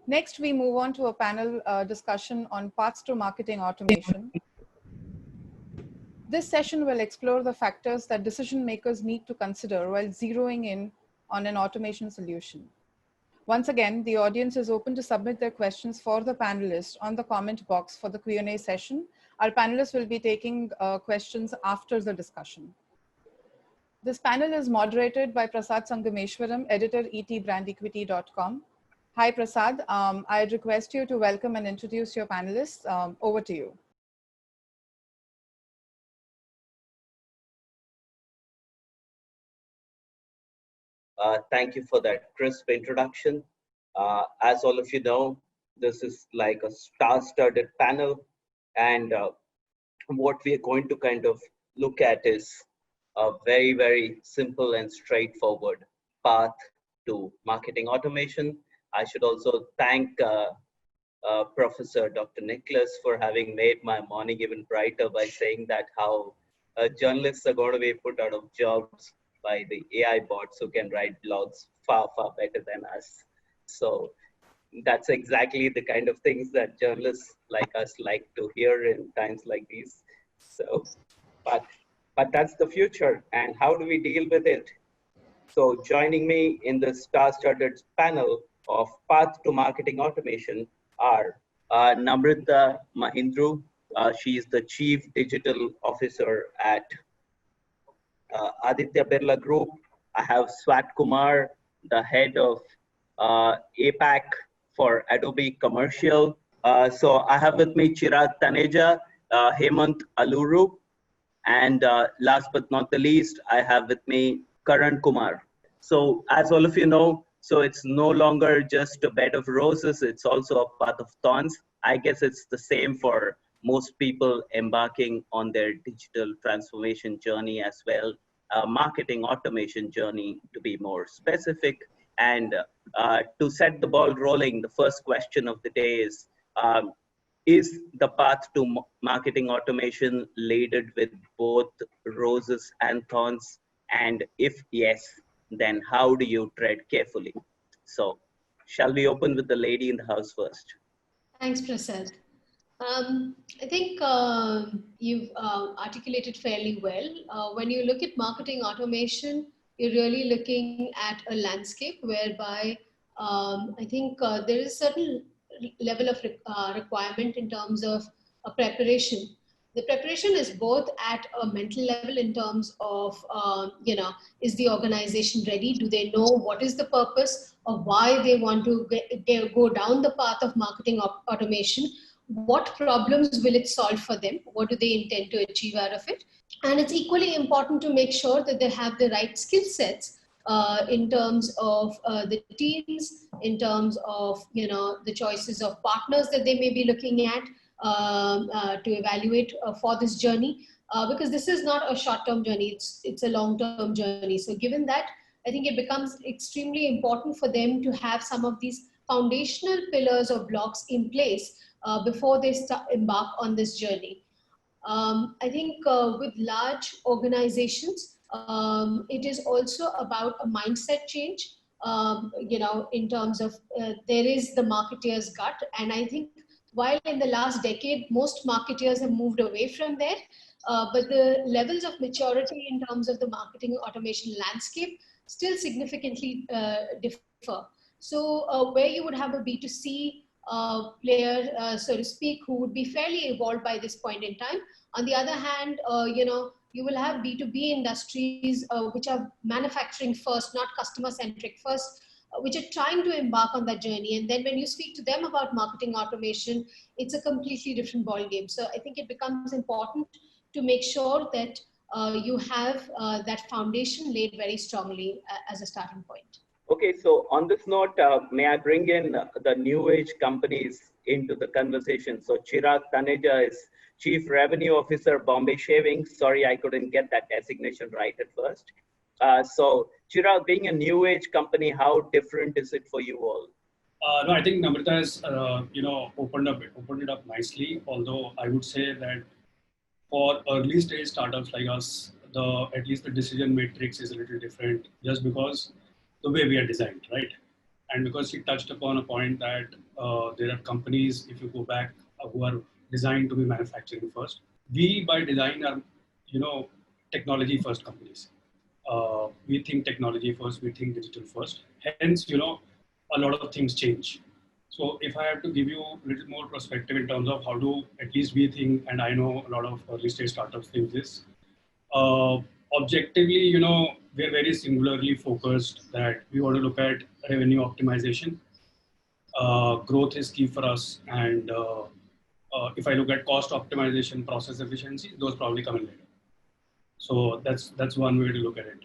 Next, we move on to a panel discussion on paths to marketing automation. This session will explore the factors that decision makers need to consider while zeroing in on an automation solution. Once again, the audience is open to submit their questions for the panelists on the comment box for the Q&A session. Our panelists will be taking questions after the discussion. This panel is moderated by Prasad Sangameshwaram, editor etbrandequity.com. Hi, Prasad. I'd request you to welcome and introduce your panelists. Over to you. Thank you for that crisp introduction. As all of you know, this is like a star-studded panel, and what we are going to kind of look at is a very, very simple and straightforward path to marketing automation. I should also thank Professor Dr. Nicholas for having made my morning even brighter by saying that how journalists are going to be put out of jobs by the AI bots who can write blogs far, far better than us. So that's exactly the kind of things that journalists like us like to hear in times like these. So, but that's the future, and how do we deal with it? So joining me in the star-studded panel of Path to Marketing Automation are Namrita Mahindru. She is the Chief Digital Officer at Aditya Birla Group. I have Swat Kumar, the head of APAC for Adobe Commercial. So I have with me Chirag Taneja, Hemant Aluru, and last but not the least, I have with me Karan Kumar. So as all of you know, so it's no longer just a bed of roses, it's also a path of thorns. I guess it's the same for most people embarking on their digital transformation journey as well, marketing automation journey to be more specific. And to set the ball rolling, the first question of the day is the path to marketing automation laden with both roses and thorns? And if yes, then how do you tread carefully? So shall we open with the lady in the house first? Thanks, Prasad. I think you've articulated fairly well. When you look at marketing automation, you're really looking at a landscape whereby I think there is a certain level of requirement in terms of preparation. The preparation is both at a mental level in terms of, is the organization ready? Do they know what is the purpose of why they want to go down the path of marketing automation? What problems will it solve for them? What do they intend to achieve out of it? And it's equally important to make sure that they have the right skill sets in terms of the teams, in terms of the choices of partners that they may be looking at to evaluate for this journey, because this is not a short-term journey, it's a long-term journey. So given that, I think it becomes extremely important for them to have some of these foundational pillars or blocks in place before they embark on this journey. I think with large organizations, it is also about a mindset change, in terms of there is the marketeer's gut. And I think while in the last decade, most marketeers have moved away from there, but the levels of maturity in terms of the marketing automation landscape still significantly differ. So where you would have a B2C player, so to speak, who would be fairly evolved by this point in time. On the other hand, you will have B2B industries which are manufacturing first, not customer centric first, which are trying to embark on that journey. And then when you speak to them about marketing automation, it's a completely different ballgame. So I think it becomes important to make sure that you have that foundation laid very strongly as a starting point. Okay, so on this note, may I bring in the new age companies into the conversation? So Chirag Taneja is Chief Revenue Officer, Bombay Shaving. Sorry, I couldn't get that designation right at first. So Chirag, being a new age company, how different is it for you all? No, I think Namrita has opened it up nicely. Although I would say that for early stage startups like us, at least the decision matrix is a little different, just because the way we are designed, right? And because he touched upon a point that there are companies, if you go back, who are designed to be manufacturing first. We by design are, technology first companies. We think technology first, we think digital first. Hence, a lot of things change. So if I have to give you a little more perspective in terms of how do at least we think, and I know a lot of early stage startups think this, objectively, we're very singularly focused that we want to look at revenue optimization. Growth is key for us. And if I look at cost optimization, process efficiency, those probably come in later. So that's one way to look at it.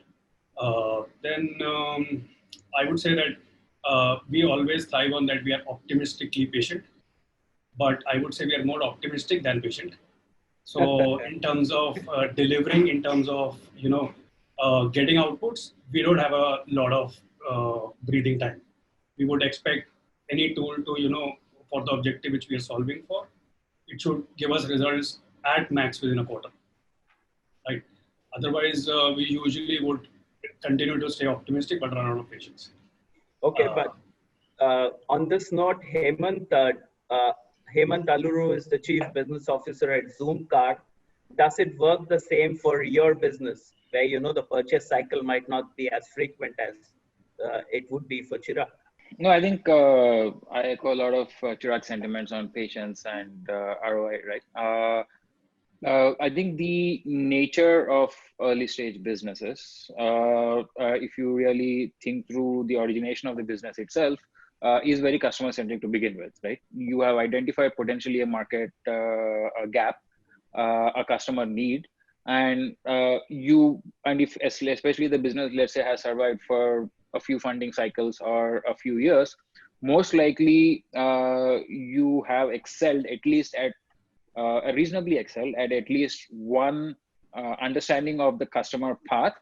Then I would say that we always thrive on that we are optimistically patient, but I would say we are more optimistic than patient. So in terms of delivering, in terms of getting outputs, we don't have a lot of breathing time. We would expect any tool to for the objective which we are solving for, it should give us results at max within a quarter, right? Otherwise, we usually would continue to stay optimistic but run out of patience. Okay, but on this note, Hemant Aluru is the Chief Business Officer at Zoomcar. Does it work the same for your business, where the purchase cycle might not be as frequent as it would be for Chirag? No, I think I echo a lot of Chirag's sentiments on patience and ROI, right? I think the nature of early stage businesses, if you really think through the origination of the business itself, is very customer centric to begin with, right? You have identified potentially a market a gap, a customer need, and if especially the business, let's say, has survived for a few funding cycles or a few years, most likely you have excelled at least at reasonably excelled at least one understanding of the customer path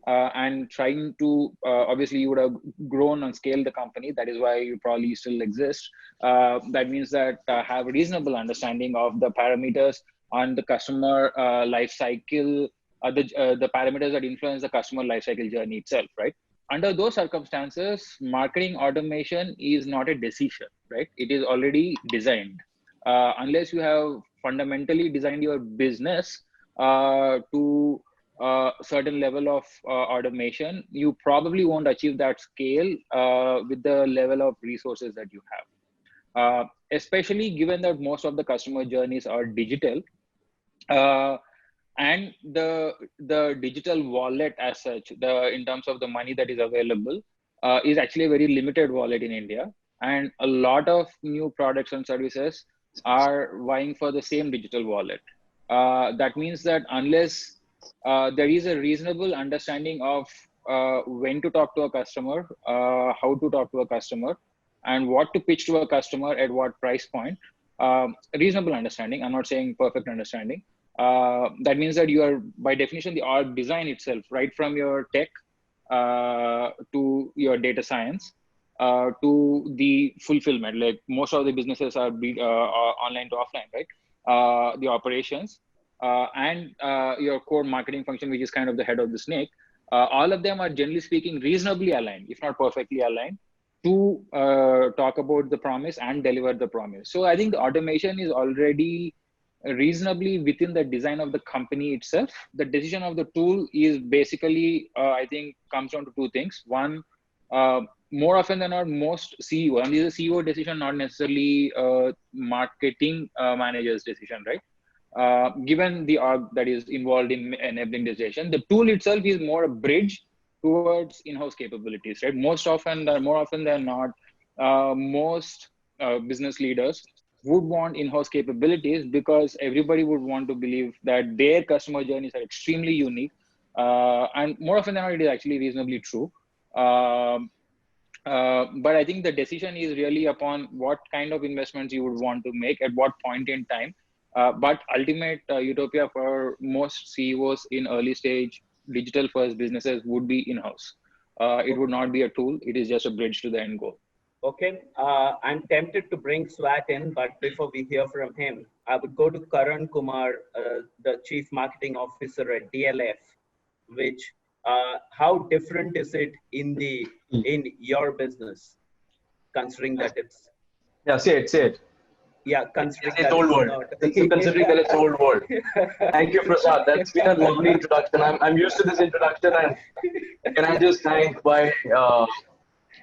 and trying to, obviously you would have grown and scaled the company. That is why you probably still exist. That means that have a reasonable understanding of the parameters on the customer life cycle, the parameters that influence the customer life cycle journey itself, right? Under those circumstances, marketing automation is not a decision, right? It is already designed. Unless you have fundamentally designed your business to a certain level of automation, you probably won't achieve that scale with the level of resources that you have. Especially given that most of the customer journeys are digital, and the digital wallet as such, in terms of the money that is available, is actually a very limited wallet in India. And a lot of new products and services are vying for the same digital wallet. That means that unless there is a reasonable understanding of when to talk to a customer, how to talk to a customer, and what to pitch to a customer at what price point, reasonable understanding, I'm not saying perfect understanding, that means that you are, by definition, the org design itself, right from your tech to your data science, to the fulfillment, like most of the businesses are online to offline, right? The operations and your core marketing function, which is kind of the head of the snake, all of them are generally speaking reasonably aligned, if not perfectly aligned, to talk about the promise and deliver the promise. So I think the automation is already reasonably within the design of the company itself. The decision of the tool is basically, I think, comes down to two things. One, more often than not, most CEO, and this is a CEO decision, not necessarily marketing manager's decision, right? Given the org that is involved in enabling this decision, the tool itself is more a bridge towards in-house capabilities, right? More often than not, most business leaders would want in-house capabilities because everybody would want to believe that their customer journeys are extremely unique. And more often than not, it is actually reasonably true. But I think the decision is really upon what kind of investments you would want to make at what point in time. But ultimate utopia for most CEOs in early stage digital first businesses would be in-house. It would not be a tool. It is just a bridge to the end goal. Okay, I'm tempted to bring Swat in, but before we hear from him, I would go to Karan Kumar, the Chief Marketing Officer at DLF, which, how different is it in your business? considering that it's, Yeah, say it. yeah, considering It's that old it's world. not. Considering that it's old world. Thank you, Prasad. That's been a lovely introduction. I'm used to this introduction, and can I just thank by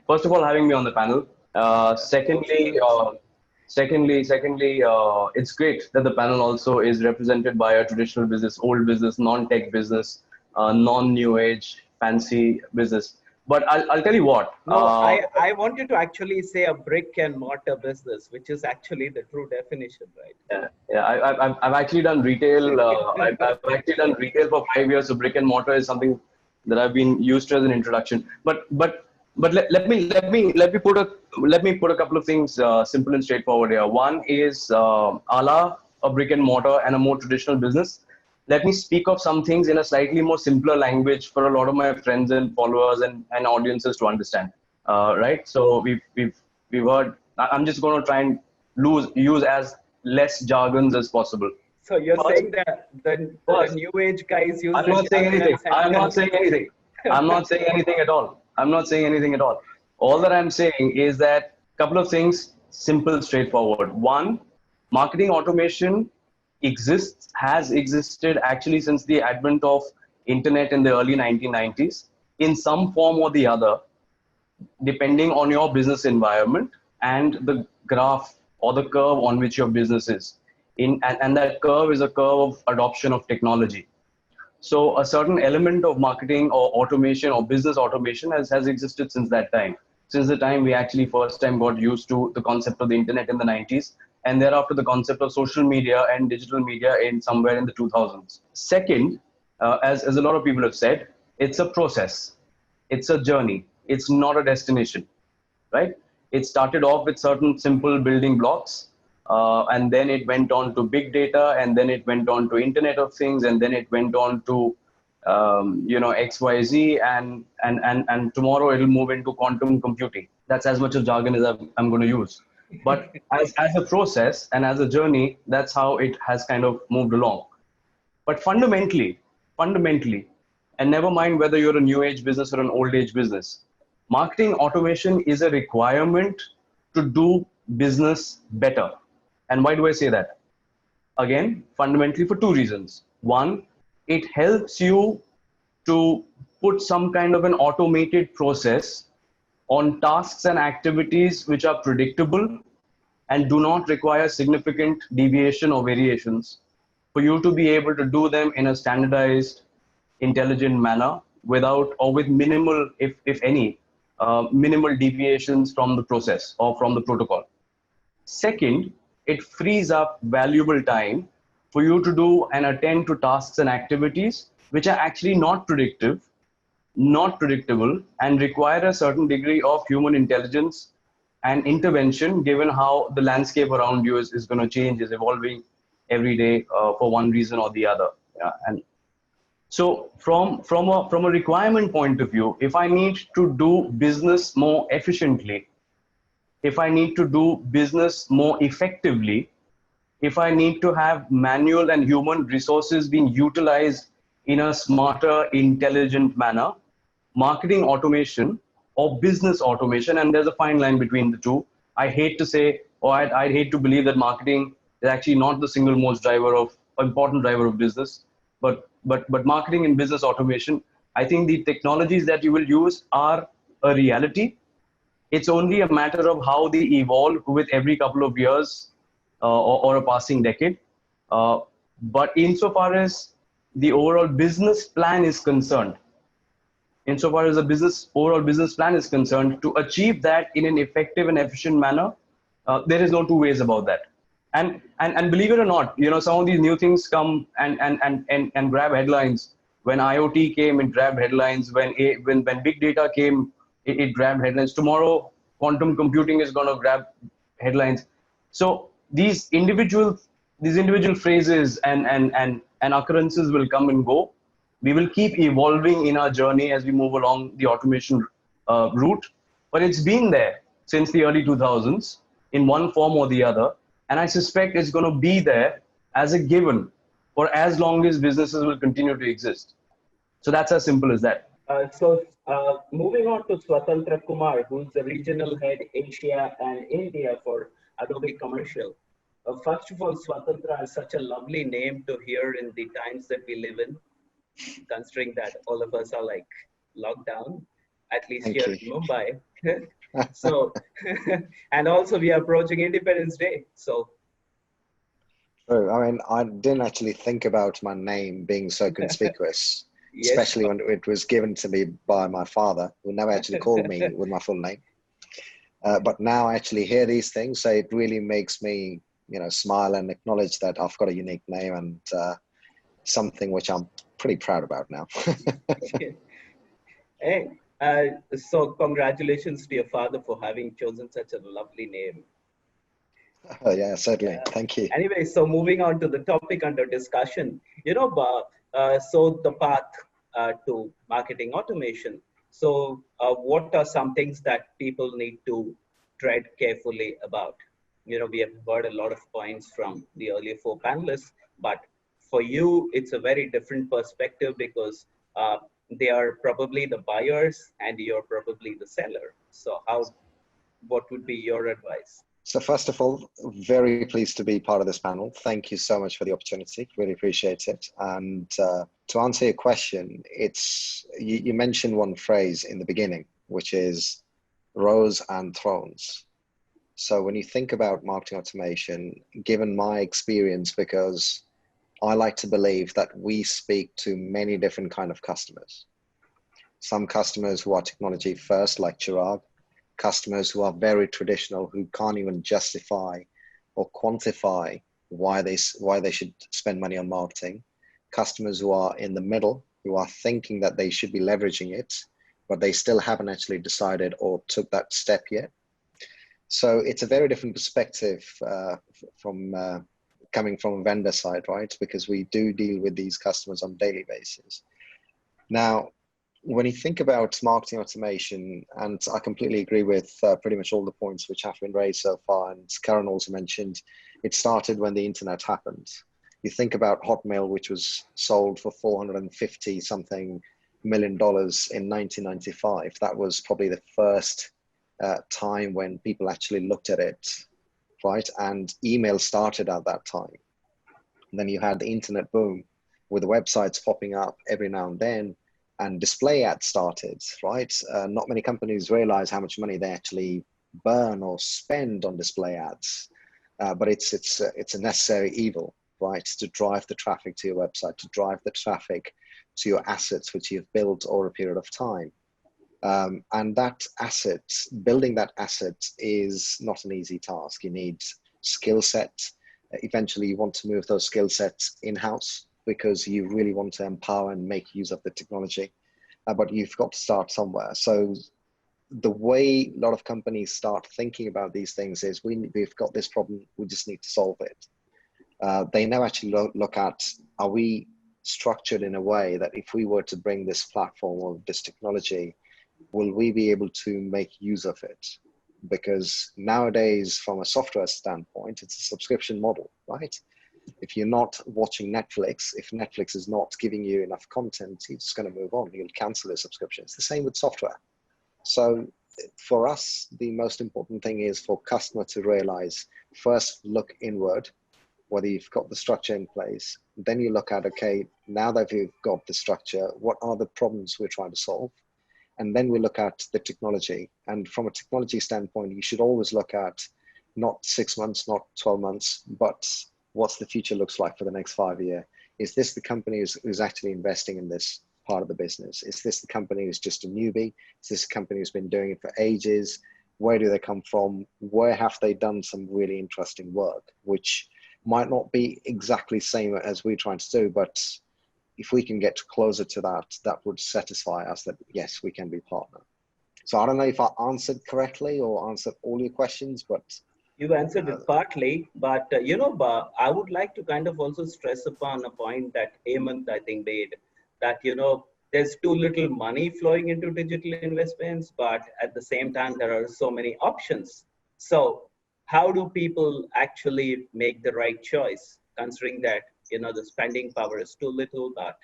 first of all having me on the panel. Secondly, it's great that the panel also is represented by a traditional business, old business, non-tech business, non-new age, fancy business. But I'll tell you what. No, I want you to actually say a brick and mortar business, which is actually the true definition, right? Yeah. I've actually done retail. I've actually done retail for 5 years. So brick and mortar is something that I've been used to as an introduction. But let me put a couple of things simple and straightforward here. One is a la a brick and mortar and a more traditional business. Let me speak of some things in a slightly more simpler language for a lot of my friends and followers and audiences to understand. Right? So we've heard. I'm just going to try and use as less jargons as possible. So you're First, saying that the new age guys use. I'm not saying anything. I'm not saying anything. I'm not saying anything at all. I'm not saying anything at all. All that I'm saying is that a couple of things, simple, straightforward. One, marketing automation has existed actually since the advent of internet in the early 1990s in some form or the other, depending on your business environment and the graph or the curve on which your business is. And that curve is a curve of adoption of technology. So a certain element of marketing or automation or business automation has existed since that time. Since the time we actually first time got used to the concept of the internet in the 90s, and thereafter the concept of social media and digital media in somewhere in the 2000s. Second, as a lot of people have said, it's a process. It's a journey. It's not a destination, right? It started off with certain simple building blocks, and then it went on to big data, and then it went on to Internet of Things, and then it went on to XYZ, and tomorrow it'll move into quantum computing. That's as much of jargon as I'm going to use. But as a process and as a journey, that's how it has kind of moved along. But fundamentally, and never mind whether you're a new age business or an old age business, marketing automation is a requirement to do business better. And why do I say that? Again, fundamentally for two reasons. One, it helps you to put some kind of an automated process on tasks and activities which are predictable and do not require significant deviation or variations, for you to be able to do them in a standardized, intelligent manner without or with minimal, if any, minimal deviations from the process or from the protocol. Second, it frees up valuable time for you to do and attend to tasks and activities which are actually not predictable, and require a certain degree of human intelligence and intervention, given how the landscape around you is going to change, is evolving every day for one reason or the other. And so from a requirement point of view, if I need to do business more efficiently, if I need to do business more effectively, if I need to have manual and human resources being utilized in a smarter, intelligent manner, marketing automation or business automation, and there's a fine line between the two. I hate to say, or I'd hate to believe that marketing is actually not the single most important driver of business, but marketing and business automation, I think the technologies that you will use are a reality. It's only a matter of how they evolve with every couple of years or a passing decade. But insofar as the overall business plan is concerned, insofar as the overall business plan is concerned, to achieve that in an effective and efficient manner, there is no two ways about that. And believe it or not, some of these new things come and grab headlines. When IoT came, it grabbed headlines. When big data came, it grabbed headlines. Tomorrow, quantum computing is going to grab headlines. So these individual phrases and occurrences will come and go. We will keep evolving in our journey as we move along the automation route. But it's been there since the early 2000s in one form or the other. And I suspect it's going to be there as a given for as long as businesses will continue to exist. So that's as simple as that. Moving on to Swatantra Kumar, who's the regional head Asia and India for Adobe Commercial. First of all, Swatantra is such a lovely name to hear in the times that we live in, considering that all of us are like locked down, at least Thank here you. in Mumbai. So, and also we are approaching Independence Day. So, True. I mean, I didn't actually think about my name being so conspicuous, yes, especially when it was given to me by my father, who never actually called me with my full name. But now I actually hear these things, so it really makes me, smile and acknowledge that I've got a unique name and something which I'm pretty proud about now. Hey, so congratulations to your father for having chosen such a lovely name. Yeah, certainly. Yeah. Thank you. Anyway, so moving on to the topic under discussion, so the path to marketing automation. So what are some things that people need to tread carefully about? We have heard a lot of points from the earlier four panelists, but for you, it's a very different perspective because they are probably the buyers and you're probably the seller. So what would be your advice? So first of all, very pleased to be part of this panel. Thank you so much for the opportunity. Really appreciate it. And to answer your question, you mentioned one phrase in the beginning, which is rows and thrones. So when you think about marketing automation, given my experience, because I like to believe that we speak to many different kind of customers. Some customers who are technology first, like Chirag, customers who are very traditional, who can't even justify or quantify why they should spend money on marketing, customers who are in the middle, who are thinking that they should be leveraging it, but they still haven't actually decided or took that step yet. So it's a very different perspective from coming from a vendor side, right? Because we do deal with these customers on a daily basis. Now, when you think about marketing automation, and I completely agree with pretty much all the points which have been raised so far, and Karen also mentioned, it started when the internet happened. You think about Hotmail, which was sold for $450 something million in 1995. That was probably the first time when people actually looked at it, right? And email started at that time. And then you had the internet boom with the websites popping up every now and then. And display ads started, right? Not many companies realize how much money they actually burn or spend on display ads, but it's a necessary evil, right? To drive the traffic to your website, to drive the traffic to your assets which you've built over a period of time. And that asset, building that asset is not an easy task. You need skill set. Eventually, you want to move those skill sets in-house, because you really want to empower and make use of the technology, but you've got to start somewhere. So the way a lot of companies start thinking about these things is we've got this problem, we just need to solve it. They now actually look at, are we structured in a way that if we were to bring this platform or this technology, will we be able to make use of it? Because nowadays, from a software standpoint, it's a subscription model, right? If you're not watching Netflix, if Netflix is not giving you enough content, you're just going to move on. You'll cancel the subscription. It's the same with software. So for us, the most important thing is for customer to realize, first look inward, whether you've got the structure in place. Then you look at, okay, now that we've got the structure, what are the problems we're trying to solve? And then we look at the technology. And from a technology standpoint, you should always look at not 6 months, not 12 months, but what's the future looks like for the next 5 years. Is this the company who's actually investing in this part of the business? Is this the company who's just a newbie? Is this a company who's been doing it for ages? Where do they come from? Where have they done some really interesting work, which might not be exactly the same as we're trying to do, but if we can get closer to that, that would satisfy us that, yes, we can be partner. So I don't know if I answered correctly or answered all your questions, but you answered it partly, but I would like to kind of also stress upon a point that Hemant, I think, made, that there's too little money flowing into digital investments, but at the same time there are so many options. So how do people actually make the right choice, considering that the spending power is too little, but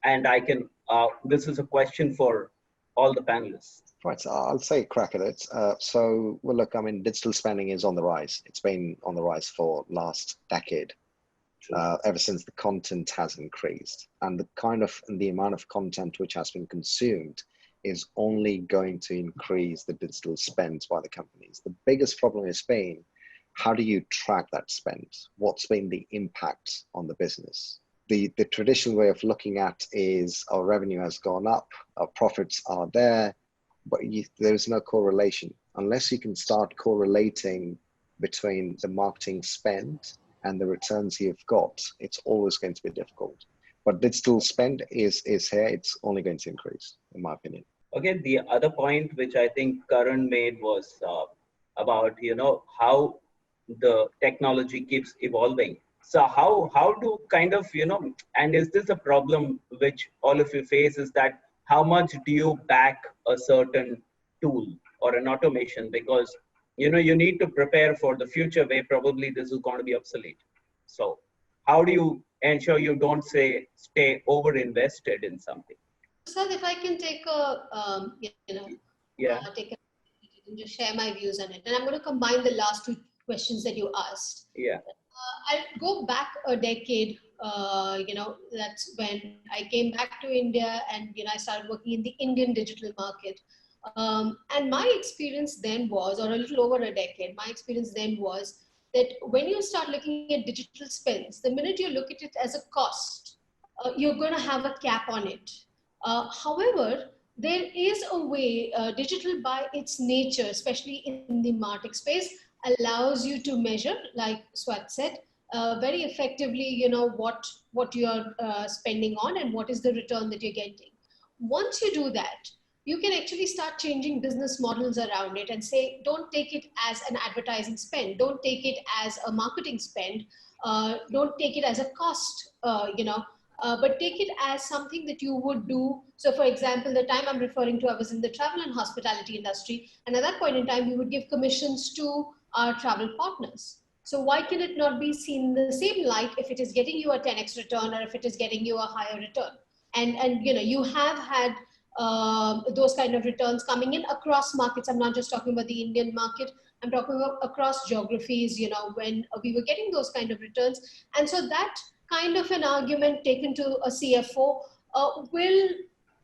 And I can, this is a question for all the panelists. Right, so I'll say a crack at it. So, well, look, I mean, digital spending is on the rise. It's been on the rise for last decade, ever since the content has increased, and the amount of content which has been consumed is only going to increase the digital spend by the companies. The biggest problem has been, how do you track that spend? What's been the impact on the business? The traditional way of looking at is our revenue has gone up, our profits are there, but there's no correlation. Unless you can start correlating between the marketing spend and the returns you've got, it's always going to be difficult. But digital spend is here, it's only going to increase, in my opinion. Okay, the other point which I think Karan made was about, how the technology keeps evolving. So how do kind of, and is this a problem which all of you face, is that how much do you back a certain tool or an automation? Because, you need to prepare for the future where probably this is going to be obsolete. So how do you ensure you don't stay over-invested in something? Sir, if I can take just share my views on it. And I'm going to combine the last two questions that you asked. Yeah. I'll go back a decade. That's when I came back to India, and I started working in the Indian digital market. And my experience then was, or a little over a decade, my experience then was that when you start looking at digital spends, the minute you look at it as a cost, you're going to have a cap on it. However, there is a way, digital by its nature, especially in the MarTech space, allows you to measure, like Swat said, very effectively, what you're spending on and what is the return that you're getting. Once you do that, you can actually start changing business models around it and say, don't take it as an advertising spend, don't take it as a marketing spend, don't take it as a cost, but take it as something that you would do. So for example, the time I'm referring to, I was in the travel and hospitality industry. And at that point in time, we would give commissions to our travel partners. So why can it not be seen in the same light if it is getting you a 10x return or if it is getting you a higher return? And you have had those kind of returns coming in across markets. I'm not just talking about the Indian market. I'm talking about across geographies, when we were getting those kind of returns. And so that kind of an argument taken to a CFO will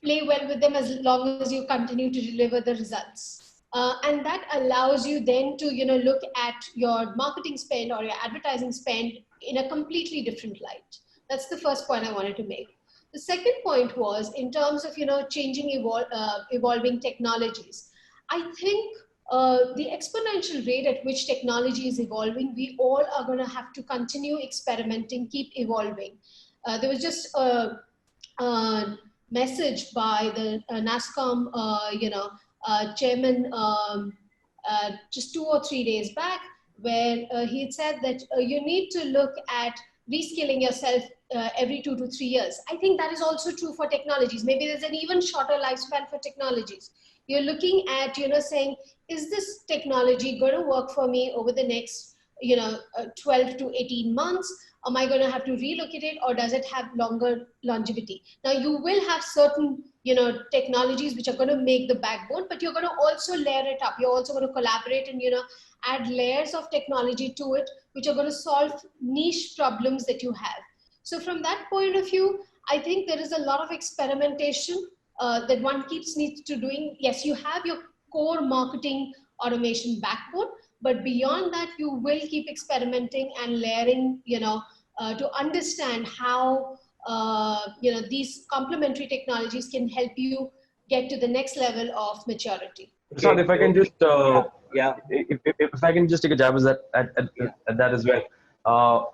play well with them as long as you continue to deliver the results. And that allows you then to, look at your marketing spend or your advertising spend in a completely different light. That's the first point I wanted to make. The second point was in terms of, changing, evolving technologies. I think the exponential rate at which technology is evolving, we all are going to have to continue experimenting, keep evolving. There was just a message by the NASSCOM, chairman just 2 or 3 days back, where he had said that you need to look at reskilling yourself every 2 to 3 years. I think that is also true for technologies. Maybe there's an even shorter lifespan for technologies. You're looking at, saying, is this technology going to work for me over the next, 12 to 18 months? Am I going to have to relook at it, or does it have longer longevity? Now, you will have certain, technologies which are going to make the backbone, but you're going to also layer it up. You're also going to collaborate and, add layers of technology to it, which are going to solve niche problems that you have. So from that point of view, I think there is a lot of experimentation that one needs to doing. Yes, you have your core marketing automation backbone, but beyond that, you will keep experimenting and layering, to understand how, these complementary technologies can help you get to the next level of maturity. Prasad, if I can just, if I can just take a jab at that as well.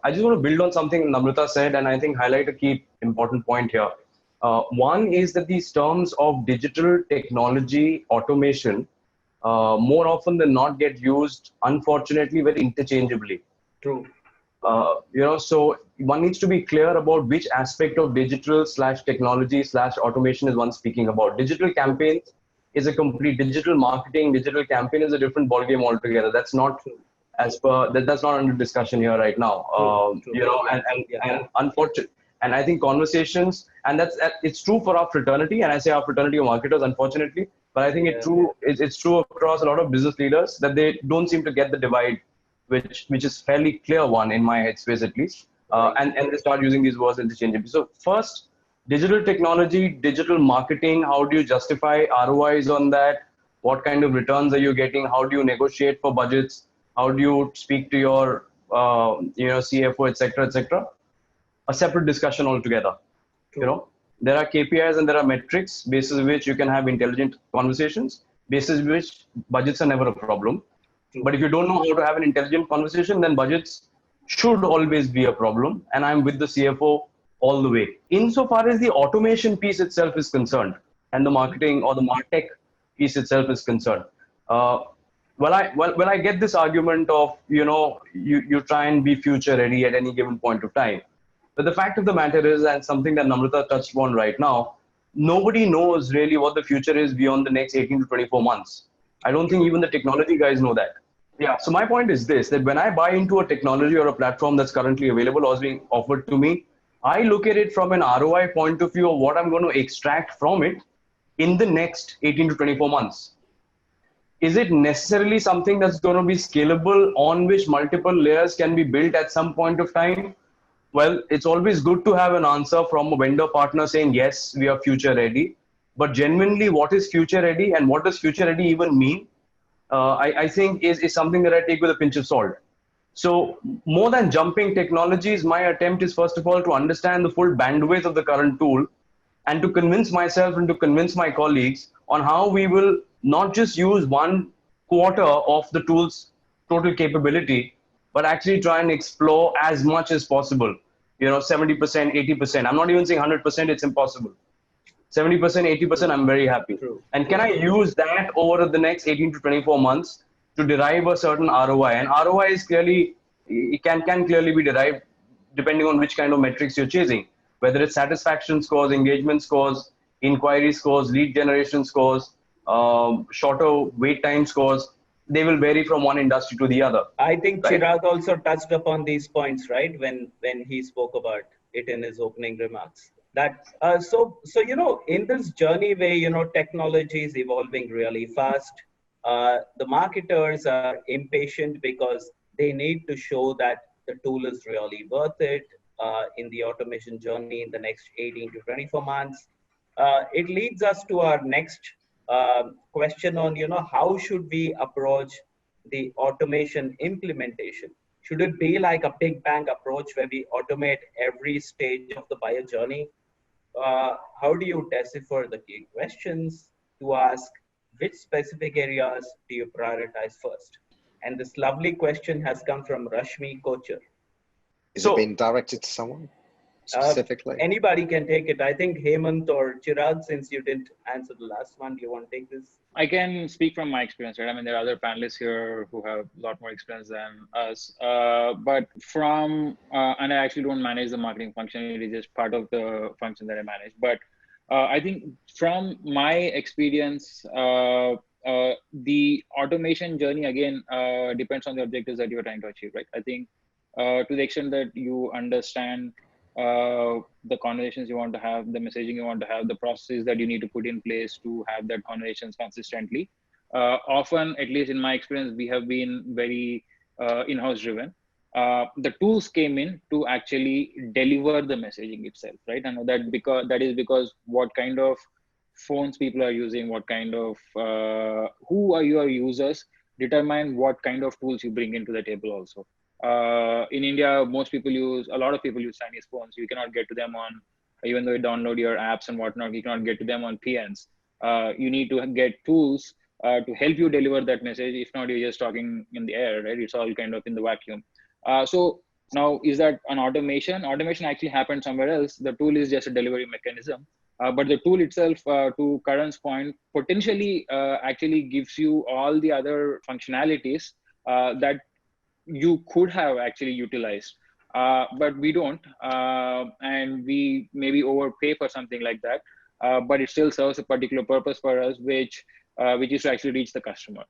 I just want to build on something Namrata said, and I think highlight a key important point here. One is that these terms of digital technology automation more often than not get used, unfortunately, very interchangeably. True. So one needs to be clear about which aspect of digital / technology / automation is one speaking about. Digital campaigns is a complete digital marketing. Digital campaign is a different ballgame altogether. That's not as per that's not under discussion here right now. True. And unfortunately, And I think conversations, and it's true for our fraternity, and I say our fraternity of marketers, unfortunately, but I think it's true across a lot of business leaders that they don't seem to get the divide, which is fairly clear one in my headspace at least, and they start using these words interchangeably. So first, digital technology, digital marketing, how do you justify ROIs on that? What kind of returns are you getting? How do you negotiate for budgets? How do you speak to your CFO, etc., etc.? A separate discussion altogether. True. You know, there are KPIs and there are metrics basis which you can have intelligent conversations, basis which budgets are never a problem. True. But if you don't know how to have an intelligent conversation, then budgets should always be a problem. And I'm with the CFO all the way. Insofar as the automation piece itself is concerned, and the marketing or the MarTech piece itself is concerned, well, I get this argument of, you try and be future ready at any given point of time. But the fact of the matter is, and something that Namrata touched on right now, nobody knows really what the future is beyond the next 18 to 24 months. I don't think even the technology guys know that. Yeah. So my point is this, that when I buy into a technology or a platform that's currently available or is being offered to me, I look at it from an ROI point of view of what I'm going to extract from it in the next 18 to 24 months. Is it necessarily something that's going to be scalable, on which multiple layers can be built at some point of time? Well, it's always good to have an answer from a vendor partner saying, yes, we are future ready. But genuinely, what is future ready and what does future ready even mean? I think is something that I take with a pinch of salt. So more than jumping technologies, my attempt is first of all to understand the full bandwidth of the current tool and to convince myself and to convince my colleagues on how we will not just use 1/4 of the tool's total capability, but actually try and explore as much as possible. 70%, 80%. I'm not even saying 100%, it's impossible. 70%, 80%, I'm very happy. True. And can I use that over the next 18 to 24 months to derive a certain ROI? And ROI is clearly, it can clearly be derived depending on which kind of metrics you're chasing, whether it's satisfaction scores, engagement scores, inquiry scores, lead generation scores, shorter wait time scores. They will vary from one industry to the other. I think right? Chirag also touched upon these points, right? When he spoke about it in his opening remarks. That so in this journey where technology is evolving really fast, the marketers are impatient because they need to show that the tool is really worth it in the automation journey in the next 18 to 24 months. It leads us to our next question on how should we approach the automation implementation? Should it be like a big bang approach where we automate every stage of the buyer journey? How do you decipher the key questions to ask? Which specific areas do you prioritize first? And this lovely question has come from Rashmi Kochar. Is it being directed to someone specifically? Anybody can take it. I think Hemant or Chirag, since you didn't answer the last one, do you want to take this? I can speak from my experience, right? I mean, there are other panelists here who have a lot more experience than us. But and I actually don't manage the marketing function. It is just part of the function that I manage. But I think from my experience, the automation journey, again, depends on the objectives that you're trying to achieve, right? I think to the extent that you understand the conversations you want to have, the messaging you want to have, the processes that you need to put in place to have that conversations consistently. Often, at least in my experience, we have been very in-house driven. The tools came in to actually deliver the messaging itself, right? And that is because what kind of phones people are using, what kind of who are your users, determine what kind of tools you bring into the table also. In India, a lot of people use Chinese phones. You cannot get to them on, even though you download your apps and whatnot, you cannot get to them on PNs. You need to get tools to help you deliver that message. If not, you're just talking in the air, right? It's all kind of in the vacuum. So now, is that an automation? Automation actually happened somewhere else. The tool is just a delivery mechanism. But the tool itself, to Karan's point, potentially actually gives you all the other functionalities that you could have actually utilized, but we don't, and we maybe overpay for something like that, but it still serves a particular purpose for us, which is to actually reach the customer.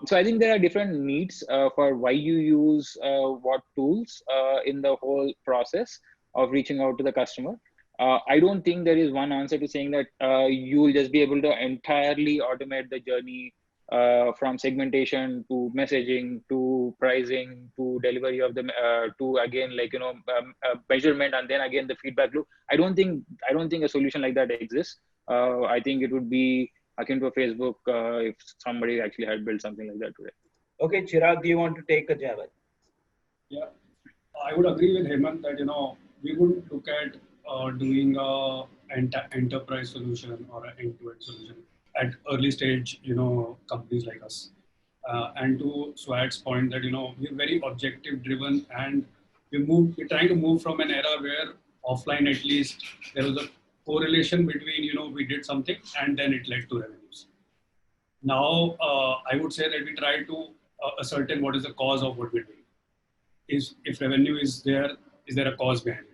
So I think there are different needs for why you use what tools in the whole process. of reaching out to the customer. I don't think there is one answer to saying that you will just be able to entirely automate the journey from segmentation to messaging to pricing to delivery of the to again measurement and then again the feedback loop. I don't think a solution like that exists. I think it would be akin to a Facebook if somebody actually had built something like that today. Okay, Chirag, do you want to take a jab at? Yeah, I would agree with Hemant that we would look at doing a enterprise solution or an end-to-end solution at early stage, companies like us. And to Swad's point that, we're very objective driven, and we're trying to move from an era where offline, at least there was a correlation between, we did something and then it led to revenues. Now, I would say that we try to ascertain what is the cause of what we're doing. If revenue is there a cause behind it?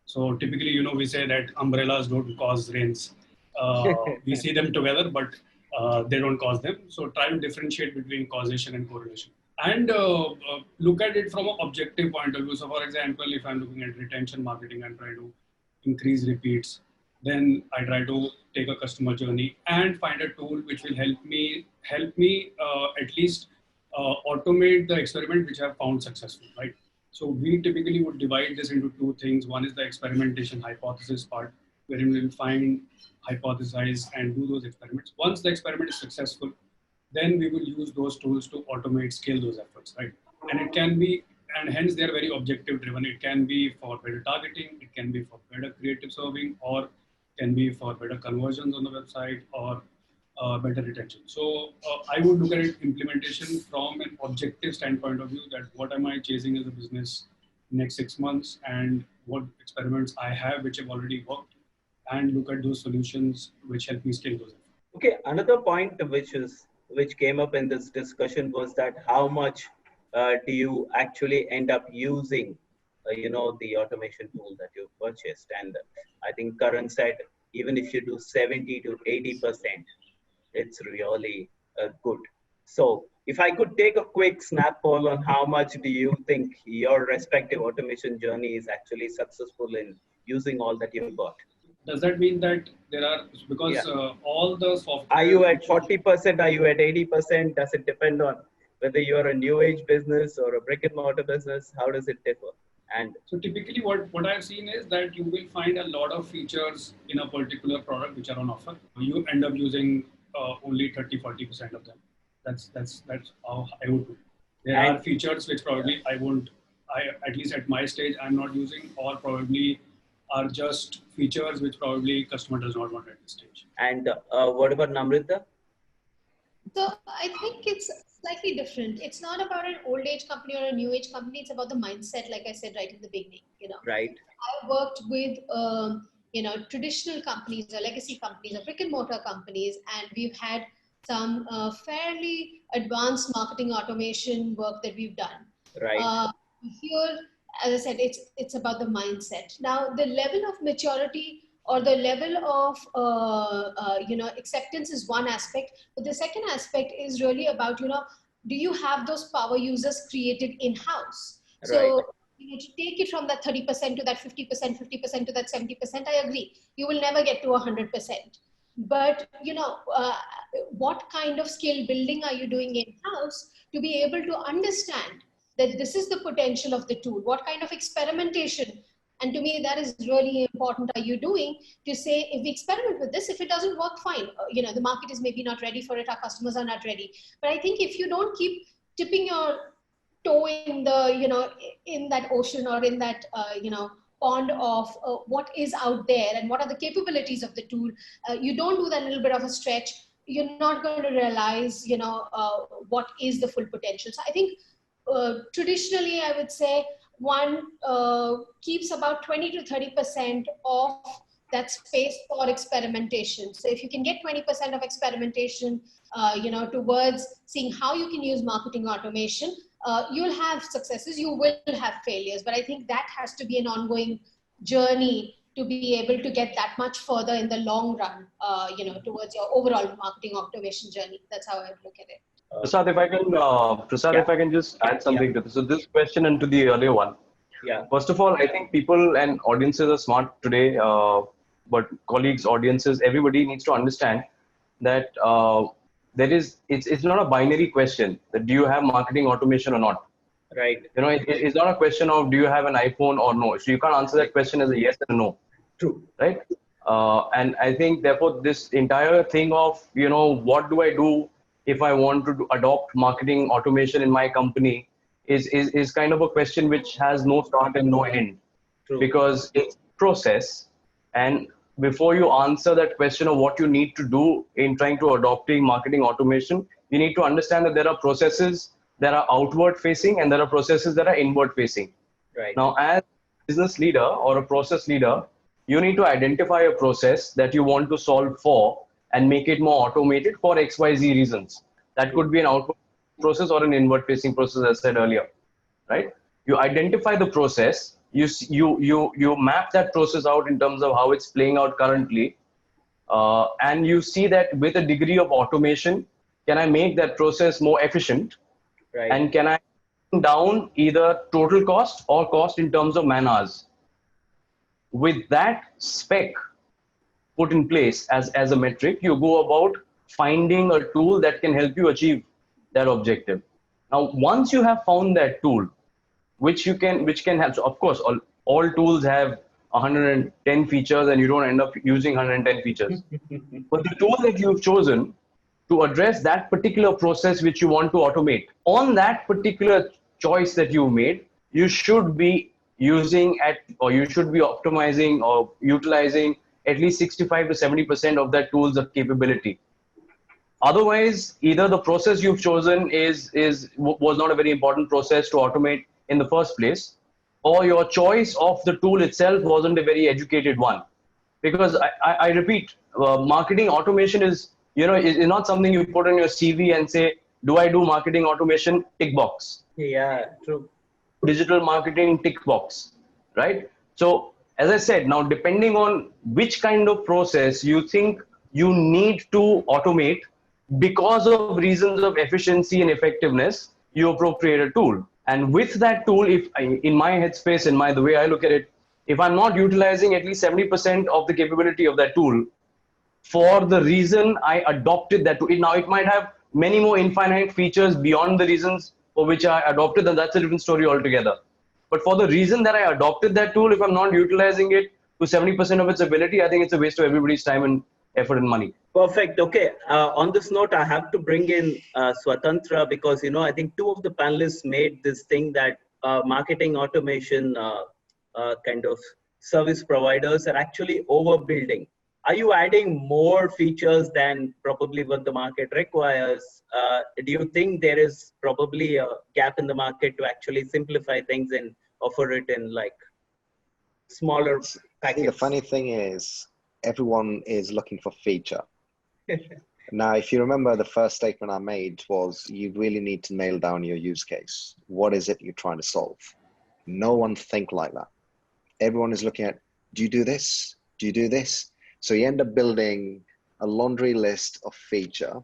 So typically, we say that umbrellas don't cause rains. We see them together, but they don't cause them. So try to differentiate between causation and correlation. And look at it from an objective point of view. So for example, if I'm looking at retention marketing and try to increase repeats, then I try to take a customer journey and find a tool which will help me at least automate the experiment which I have found successful, right? So we typically would divide this into two things. One is the experimentation hypothesis part, wherein we'll find, hypothesize, and do those experiments. Once the experiment is successful, then we will use those tools to automate, scale those efforts, right? And it can be, and hence they're very objective driven. It can be for better targeting, it can be for better creative serving, or can be for better conversions on the website, or better retention. So I would look at it implementation from an objective standpoint of view, that what am I chasing as a business next 6 months, and what experiments I have which have already worked, and look at those solutions which help me scale those. Okay, another point which came up in this discussion was that how much do you actually end up using the automation tool that you purchased? And I think Karan said even if you do 70 to 80%, it's really good. So if I could take a quick snap poll on how much do you think your respective automation journey is actually successful in using all that you've got? Does that mean that there are, because all the software... Are you at 40%? Are you at 80%? Does it depend on whether you're a new age business or a brick and mortar business? How does it differ? And so typically what I've seen is that you will find a lot of features in a particular product which are on offer. You end up using only 30-40% of them. That's how I would do it. There are features which probably at least at my stage, I'm not using, or probably are just features which probably customer does not want at this stage. And what about Namrita? So I think it's slightly different. It's not about an old age company or a new age company. It's about the mindset, like I said right in the beginning. Right. I worked with traditional companies or legacy companies or brick and mortar companies, and we've had some fairly advanced marketing automation work that we've done. Right. Here, as I said, it's about the mindset. Now, the level of maturity or the level of acceptance is one aspect, but the second aspect is really about do you have those power users created in-house? Right. So to take it from that 30% to that 50%, 50% to that 70%, I agree. You will never get to 100%. But what kind of skill building are you doing in-house to be able to understand that this is the potential of the tool? What kind of experimentation? And to me, that is really important. Are you doing to say, if we experiment with this, if it doesn't work, fine. The market is maybe not ready for it. Our customers are not ready. But I think if you don't keep tipping your toe in the, in that ocean or in that, pond of what is out there and what are the capabilities of the tool, you don't do that little bit of a stretch, you're not going to realize, what is the full potential. So I think traditionally, I would say one keeps about 20 to 30% of that space for experimentation. So if you can get 20% of experimentation, towards seeing how you can use marketing automation, you'll have successes, you will have failures. But I think that has to be an ongoing journey to be able to get that much further in the long run, towards your overall marketing automation journey. That's how I would look at it. Prasad, if I can just add something to this. So this question and to the earlier one. Yeah. First of all, I think people and audiences are smart today, but colleagues, audiences, everybody needs to understand that it's not a binary question that do you have marketing automation or not. Right. You know, it's not a question of do you have an iPhone or no. So you can't answer that question as a yes and a no. True. Right? And I think therefore this entire thing of, you know, what do I do if I want to adopt marketing automation in my company is kind of a question which has no start and no end. True. Because it's process, and before you answer that question of what you need to do in trying to adopting marketing automation, you need to understand that there are processes that are outward facing and there are processes that are inward facing. Right. Now, as a business leader or a process leader, you need to identify a process that you want to solve for and make it more automated for XYZ reasons. That could be an outward process or an inward facing process, as I said earlier, right? You identify the process, you map that process out in terms of how it's playing out currently, and you see that with a degree of automation, can I make that process more efficient? Right. And can I bring down either total cost or cost in terms of man hours? With that spec put in place as a metric, you go about finding a tool that can help you achieve that objective. Now, once you have found that tool, which can help, so of course, all tools have 110 features and you don't end up using 110 features. But the tool that you've chosen to address that particular process which you want to automate, on that particular choice that you made, you should be you should be optimizing or utilizing at least 65 to 70% of that tool's capability. Otherwise, either the process you've chosen was not a very important process to automate in the first place, or your choice of the tool itself wasn't a very educated one. Because I repeat, marketing automation is not something you put on your CV and say, do I do marketing automation? Tick box. Yeah, true. Digital marketing, tick box, right? So as I said, now depending on which kind of process you think you need to automate because of reasons of efficiency and effectiveness, you appropriate a tool. And with that tool, if in my headspace, the way I look at it, if I'm not utilizing at least 70% of the capability of that tool for the reason I adopted that tool, now it might have many more infinite features beyond the reasons for which I adopted, and that's a different story altogether. But for the reason that I adopted that tool, if I'm not utilizing it to 70% of its ability, I think it's a waste of everybody's time and effort and money. Perfect. Okay. On this note, I have to bring in Swatantra because, I think two of the panelists made this thing that marketing automation kind of service providers are actually overbuilding. Are you adding more features than probably what the market requires? Do you think there is probably a gap in the market to actually simplify things and offer it in like smaller packets? The funny thing is, everyone is looking for feature. Now, if you remember, the first statement I made was you really need to nail down your use case. What is it you're trying to solve? No one think like that. Everyone is looking at, do you do this? Do you do this? So you end up building a laundry list of feature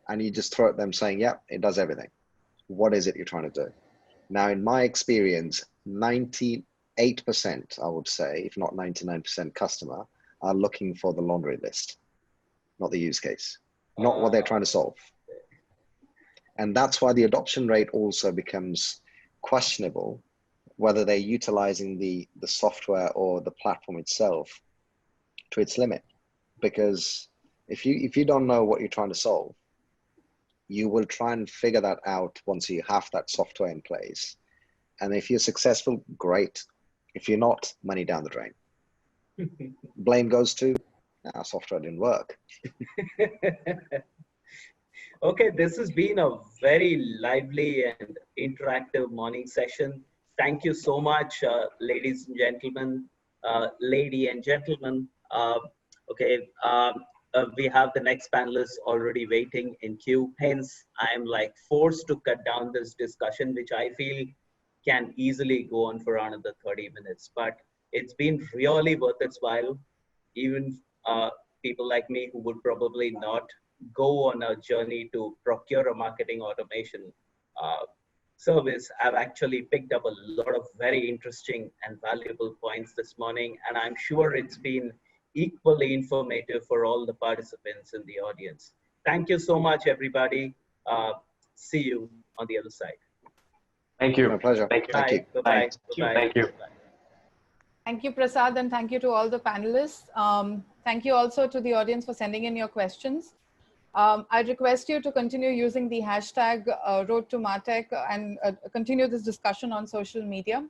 and you just throw at them saying, yeah, it does everything. What is it you're trying to do? Now, in my experience, 98%, I would say, if not 99% customer are looking for the laundry list, not the use case, not what they're trying to solve. And that's why the adoption rate also becomes questionable, whether they're utilizing the software or the platform itself to its limit. Because if you don't know what you're trying to solve, you will try and figure that out once you have that software in place. And if you're successful, great. If you're not, money down the drain. Blame goes to our software didn't work. Okay, this has been a very lively and interactive morning session. Thank you so much, ladies and gentlemen, lady and gentlemen. We have the next panelists already waiting in queue. Hence, I'm like forced to cut down this discussion, which I feel can easily go on for another 30 minutes. But it's been really worth its while. Even people like me who would probably not go on a journey to procure a marketing automation service have actually picked up a lot of very interesting and valuable points this morning. And I'm sure it's been equally informative for all the participants in the audience. Thank you so much, everybody. See you on the other side. Thank you. My pleasure. Thank you. Thank you. Bye-bye. Thank you. Thank you, Prasad, and thank you to all the panelists. Thank you also to the audience for sending in your questions. I request you to continue using the hashtag Road to Martech and continue this discussion on social media.